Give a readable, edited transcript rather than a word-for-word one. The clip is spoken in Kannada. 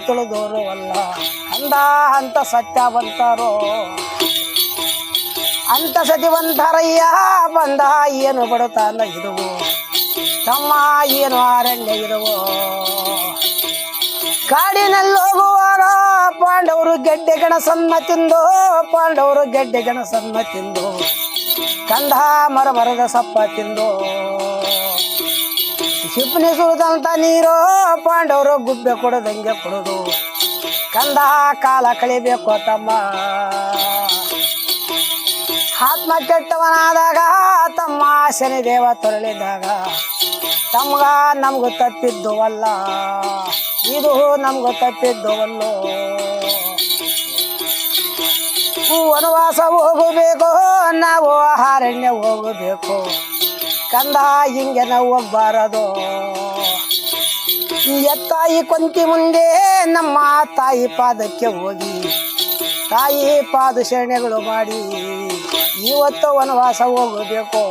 ತಿಳಿದೋರು ಅಲ್ಲ ಕಂದ ಅಂತ ಸತ್ಯವಂತರೋ ಅಂತ ಸತಿವಂತರಯ್ಯ ಬಂದ ಏನು ಬಡತಾನ ಇದುವು ತಮ್ಮ ಏನು ಅರಣ್ಯ ಇದುವು ಕಾಡಿನಲ್ಲಿ ಹೋಗುವಾಗ ಪಾಂಡವರು ಗೆಡ್ಡೆ ಗೆಣಸನ್ನ ತಿಂದು ಕಂದ ಮರದ ಸಪ್ಪ ತಿಂದು ಶಿಪ್ನಿ ಸುರಿದಂತ ನೀರು ಪಾಂಡವರು ಗುಬ್ಬೆ ಕೊಡದಂಗೆ ಕೊಡೋದು ಕಂದ ಕಾಲ ಕಳಿಬೇಕು ತಮ್ಮ ಆತ್ಮ ಕೆಟ್ಟವನಾದಾಗ ತಮ್ಮ ಶನಿದೇವ ತೊರಳಿದಾಗ ತಮ್ಗ ನಮ್ಗೂ ತಪ್ಪಿದ್ದು ಅಲ್ಲ ಇದು ನಮ್ಗೂ ತಪ್ಪಿದ್ದು ಅಲ್ಲೋ ವನವಾಸ ಹೋಗಬೇಕು ನಾವು ಅರಣ್ಯ ಹೋಗಬೇಕು ಕಂದ ಹಿಂಗೆ ನಾವು ಹೋಗ್ಬಾರದು ಎತ್ತಾಯಿ ಕೊಂತಿ ಮುಂದೆ ನಮ್ಮ ತಾಯಿ ಪಾದಕ್ಕೆ ಹೋಗಿ ತಾಯಿ ಪಾದ ಶರಣೆಗಳು ಮಾಡಿ ಇವತ್ತು ವನವಾಸ ಹೋಗಬೇಕು